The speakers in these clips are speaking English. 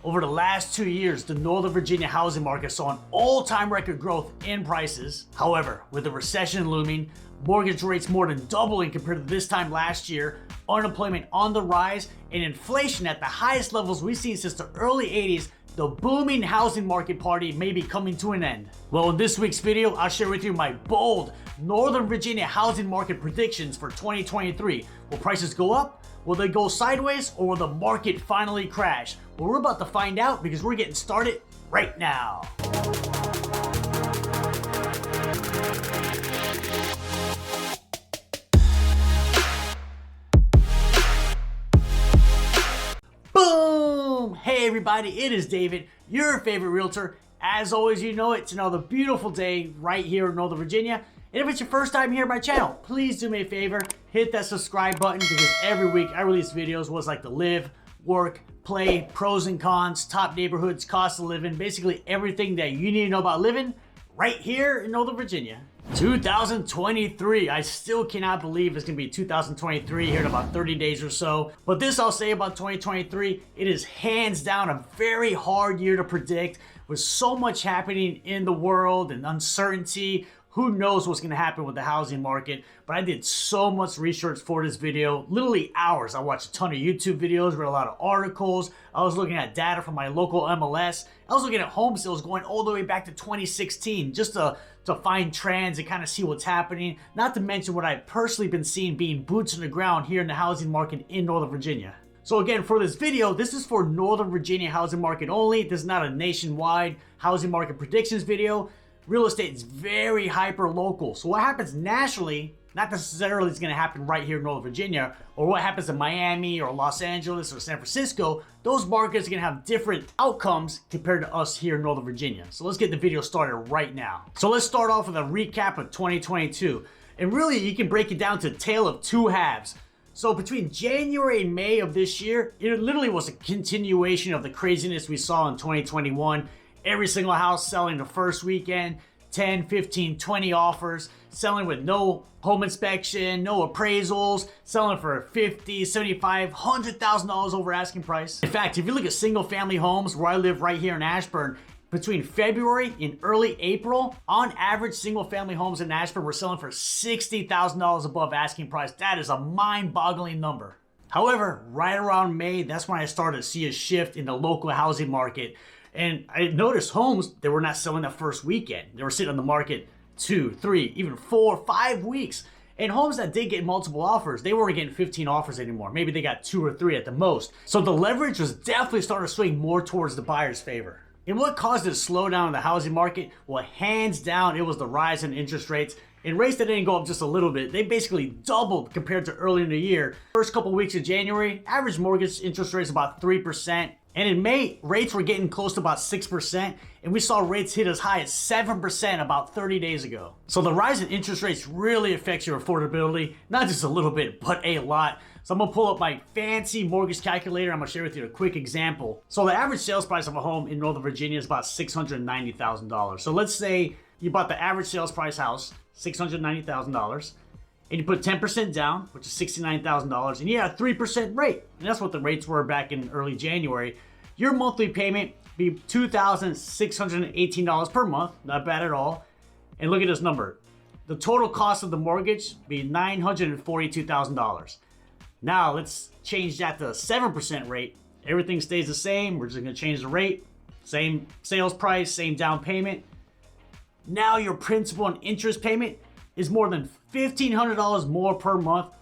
Over the last 2 years, the Northern Virginia housing market saw an all-time record growth in prices. However, with the recession looming, mortgage rates more than doubling compared to this time last year, unemployment on the rise, and inflation at the highest levels we've seen since the early 80s, the booming housing market party may be coming to an end. Well, in this week's video, I'll share with you my bold Northern Virginia housing market predictions for 2023. Will prices go up? Will they go sideways? Or will the market finally crash? Well, we're about to find out because we're getting started right now. Boom! Hey everybody, it is David, your favorite realtor. As always, you know it's another beautiful day right here in Northern Virginia. And if it's your first time here on my channel, please do me a favor, hit that subscribe button because every week I release videos was like the live, work, play, pros and cons, top neighborhoods, cost of living, basically everything that you need to know about living right here in Northern Virginia. 2023, I still cannot believe it's gonna be 2023 here in about 30 days or so. But this I'll say about 2023, it is hands down a very hard year to predict with so much happening in the world and uncertainty. Who knows what's gonna happen with the housing market, but I did so much research for this video, literally hours. I watched a ton of YouTube videos, read a lot of articles. I was looking at data from my local MLS. I was looking at home sales going all the way back to 2016 just to find trends and kind of see what's happening. Not to mention what I've personally been seeing being boots on the ground here in the housing market in Northern Virginia. So again, for this video, this is for Northern Virginia housing market only. This is not a nationwide housing market predictions video. Real estate is very hyper local. So what happens nationally, not necessarily is going to happen right here in Northern Virginia, or what happens in Miami or Los Angeles or San Francisco. Those markets are going to have different outcomes compared to us here in Northern Virginia. So let's get the video started right now. So let's start off with a recap of 2022. And really, you can break it down to a tale of two halves. So between January and May of this year, it literally was a continuation of the craziness we saw in 2021. Every single house selling the first weekend, 10, 15, 20 offers, selling with no home inspection, no appraisals, selling for $50,000, $75,000, $100,000 over asking price. In fact, if you look at single family homes where I live right here in Ashburn, between February and early April, on average, single family homes in Ashburn were selling for $60,000 above asking price. That is a mind-boggling number. However, right around May, that's when I started to see a shift in the local housing market. And I noticed homes that were not selling that first weekend. They were sitting on the market 2, 3, even 4, 5 weeks. And homes that did get multiple offers, they weren't getting 15 offers anymore. Maybe they got 2 or 3 at the most. So the leverage was definitely starting to swing more towards the buyer's favor. And what caused it to slow down in the housing market? Well, hands down, it was the rise in interest rates. And rates that didn't go up just a little bit, they basically doubled compared to earlier in the year. First couple weeks of January, average mortgage interest rates about 3%. And in May, rates were getting close to about 6%, and we saw rates hit as high as 7% about 30 days ago. So the rise in interest rates really affects your affordability, not just a little bit, but a lot. So I'm gonna pull up my fancy mortgage calculator. I'm gonna share with you a quick example. So the average sales price of a home in Northern Virginia is about $690,000. So let's say you bought the average sales price house, $690,000. And you put 10% down, which is $69,000, and you had a 3% rate. And that's what the rates were back in early January. Your monthly payment be $2,618 per month, not bad at all. And look at this number. The total cost of the mortgage be $942,000. Now let's change that to a 7% rate. Everything stays the same. We're just gonna change the rate. Same sales price, same down payment. Now your principal and interest payment is more than $1,500 more per month.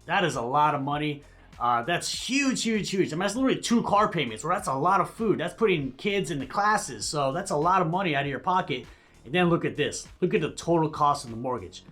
That is a lot of money. That's huge, huge, huge. I mean, that's literally 2 car payments, or that's a lot of food. That's putting kids into classes. So that's a lot of money out of your pocket. And then look at this. Look at the total cost of the mortgage.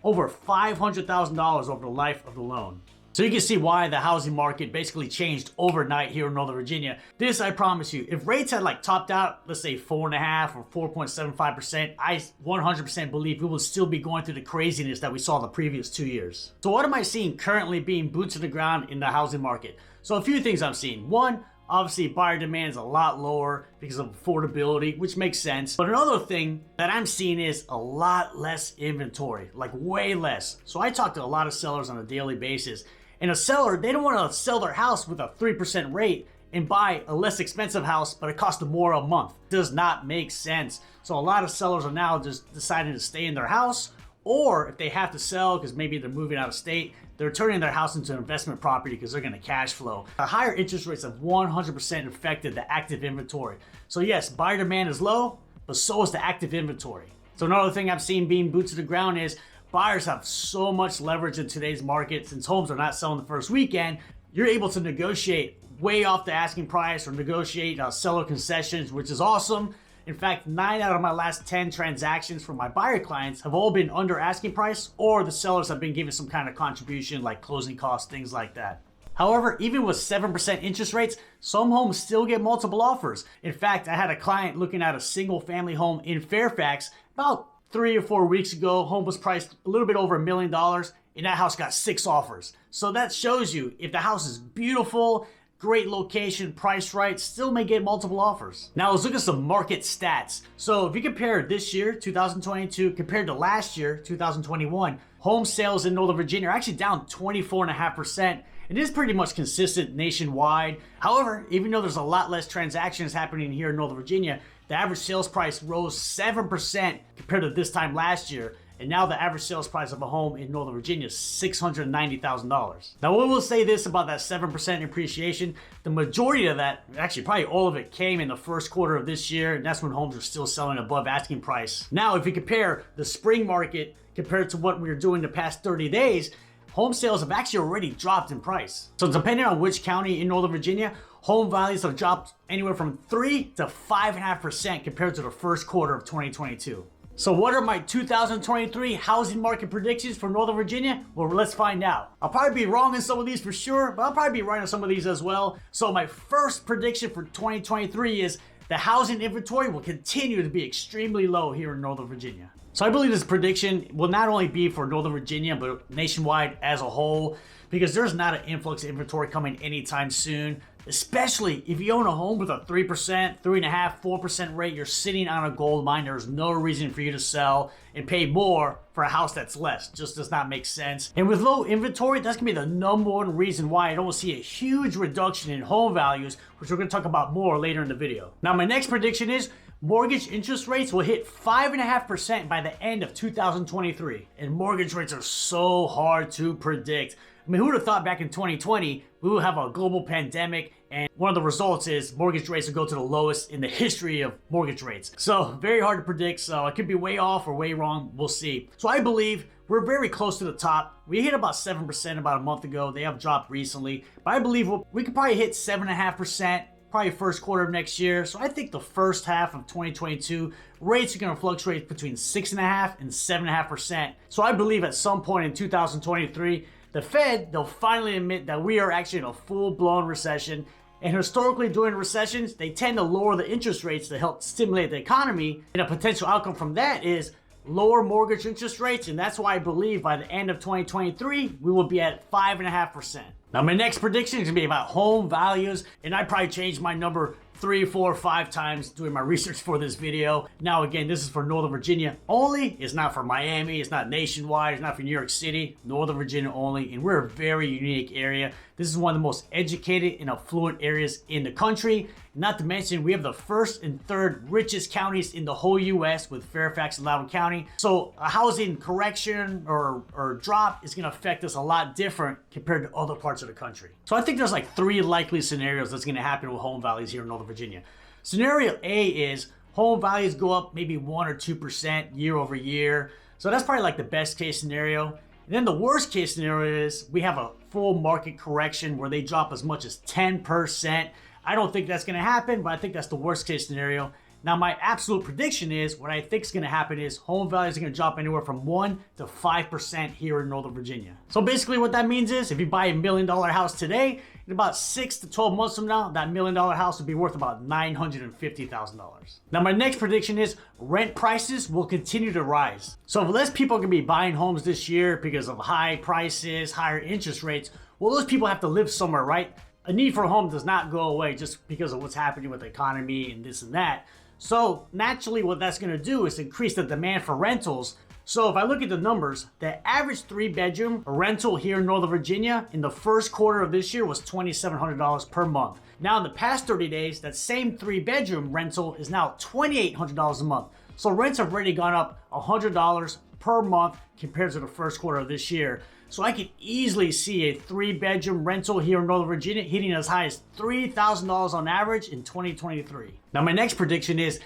Over $500,000 over the life of the loan. So you can see why the housing market basically changed overnight here in Northern Virginia. This, I promise you, if rates had like topped out, let's say 4.5 or 4.75%, I 100% believe we will still be going through the craziness that we saw the previous 2 years. So what am I seeing currently being boots on the ground in the housing market? So a few things I'm seeing. One, obviously buyer demand is a lot lower because of affordability, which makes sense. But another thing that I'm seeing is a lot less inventory, like way less. So I talk to a lot of sellers on a daily basis. And a seller, they don't want to sell their house with a 3% rate and buy a less expensive house, but it costs them more a month. Does not make sense. So a lot of sellers are now just deciding to stay in their house, or if they have to sell because maybe they're moving out of state, they're turning their house into an investment property because they're going to cash flow. The higher interest rates have 100% affected the active inventory. So yes, buyer demand is low, but so is the active inventory. So another thing I've seen being boots to the ground is buyers have so much leverage in today's market. Since homes are not selling the first weekend, you're able to negotiate way off the asking price or negotiate seller concessions, which is awesome. In fact, 9 out of my last 10 transactions for my buyer clients have all been under asking price, or the sellers have been giving some kind of contribution like closing costs, things like that. However, even with 7% interest rates, some homes still get multiple offers. In fact, I had a client looking at a single family home in Fairfax about 3 or 4 weeks ago. Home was priced a little bit over $1 million, and that house got 6 offers. So that shows you if the house is beautiful, great location, priced right, still may get multiple offers. Now let's look at some market stats. So if you compare this year, 2022, compared to last year, 2021, home sales in Northern Virginia are actually down 24.5%. It is pretty much consistent nationwide. However, even though there's a lot less transactions happening here in Northern Virginia, the average sales price rose 7% compared to this time last year. And now the average sales price of a home in Northern Virginia is $690,000. Now, we will say this about that 7% appreciation. The majority of that, actually probably all of it, came in the first quarter of this year, and that's when homes are still selling above asking price. Now, if you compare the spring market compared to what we were doing the past 30 days, home sales have actually already dropped in price. So depending on which county in Northern Virginia, home values have dropped anywhere from 3 to 5.5% compared to the first quarter of 2022. So what are my 2023 housing market predictions for Northern Virginia? Well, let's find out. I'll probably be wrong in some of these for sure, but I'll probably be right on some of these as well. So my first prediction for 2023 is the housing inventory will continue to be extremely low here in Northern Virginia. So I believe this prediction will not only be for Northern Virginia, but nationwide as a whole, because there's not an influx of inventory coming anytime soon. Especially if you own a home with a 3%, 3.5%, 4% rate, you're sitting on a gold mine. There's no reason for you to sell and pay more for a house that's less. Just does not make sense. And with low inventory, that's gonna be the number one reason why I don't see a huge reduction in home values, which we're gonna talk about more later in the video. Now, my next prediction is mortgage interest rates will hit 5.5% by the end of 2023. And mortgage rates are so hard to predict. I mean, who would have thought back in 2020 we would have a global pandemic, and one of the results is mortgage rates will go to the lowest in the history of mortgage rates. So very hard to predict. So it could be way off or way wrong. We'll see. So I believe we're very close to the top. We hit about 7% about a month ago. They have dropped recently, but I believe we could probably hit 7.5%. Probably first quarter of next year. So I think the first half of 2022, rates are going to fluctuate between 6.5% and 7.5%. So I believe at some point in 2023, the Fed, they'll finally admit that we are actually in a full-blown recession. And historically, during recessions, they tend to lower the interest rates to help stimulate the economy. And a potential outcome from that is lower mortgage interest rates. And that's why I believe by the end of 2023, we will be at 5.5%. Now, my next prediction is going to be about home values. And I probably changed my number 3, 4, 5 times doing my research for this video. Now, again, this is for Northern Virginia only. It's not for Miami. It's not nationwide. It's not for New York City. Northern Virginia only. And we're a very unique area. This is one of the most educated and affluent areas in the country. Not to mention, we have the first and third richest counties in the whole U.S. with Fairfax and Loudoun County. So a housing correction or drop is going to affect us a lot different compared to other parts of the country. So I think there's like 3 likely scenarios that's going to happen with home values here in Northern Virginia. Scenario A is home values go up maybe 1 or 2% year over year. So that's probably like the best case scenario. And then the worst case scenario is we have a full market correction where they drop as much as 10%. I don't think that's going to happen, but I think that's the worst case scenario. Now, my absolute prediction is what I think is going to happen is home values are going to drop anywhere from 1 to 5% here in Northern Virginia. So basically what that means is if you buy $1 million house today, in about 6 to 12 months from now, that $1 million house will be worth about $950,000. Now, my next prediction is rent prices will continue to rise. So if less people are going to be buying homes this year because of high prices, higher interest rates, well, those people have to live somewhere, right? A need for a home does not go away just because of what's happening with the economy and this and that. So naturally what that's going to do is increase the demand for rentals. So if I look at the numbers, the average 3-bedroom rental here in Northern Virginia in the first quarter of this year was $2,700 per month. Now in the past 30 days, that same 3-bedroom rental is now $2,800 a month. So rents have already gone up $100 per month compared to the first quarter of this year. So I could easily see a 3-bedroom rental here in Northern Virginia hitting as high as $3,000 on average in 2023. Now my next prediction is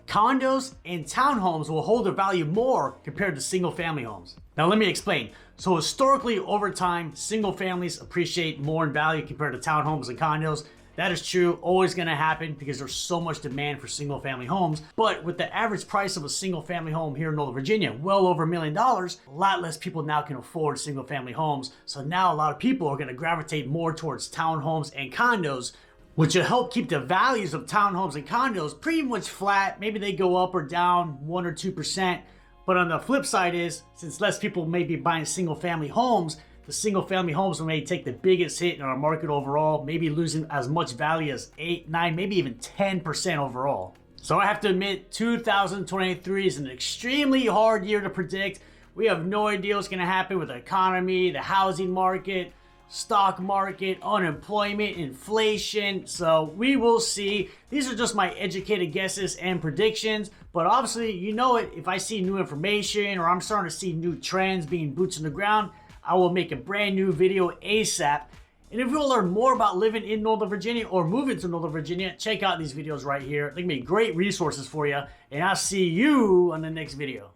condos and townhomes will hold their value more compared to single family homes. Now let me explain. So historically over time, single families appreciate more in value compared to townhomes and condos. That is true, always gonna happen because there's so much demand for single family homes. But with the average price of a single family home here in Northern Virginia, well over $1 million, a lot less people now can afford single family homes. So now a lot of people are gonna gravitate more towards townhomes and condos, which will help keep the values of townhomes and condos pretty much flat. Maybe they go up or down 1 or 2%. But on the flip side is, since less people may be buying single family homes, the single family homes may take the biggest hit in our market overall, maybe losing as much value as 8, 9, maybe even 10% overall. So I have to admit, 2023 is an extremely hard year to predict. We have no idea what's gonna happen with the economy, the housing market, stock market, unemployment, inflation. So we will see. These are just my educated guesses and predictions, but obviously, you know it, if I see new information or I'm starting to see new trends being boots on the ground, I will make a brand new video ASAP. And if you want to learn more about living in Northern Virginia or moving to Northern Virginia, check out these videos right here. They're gonna be great resources for you, and I'll see you on the next video.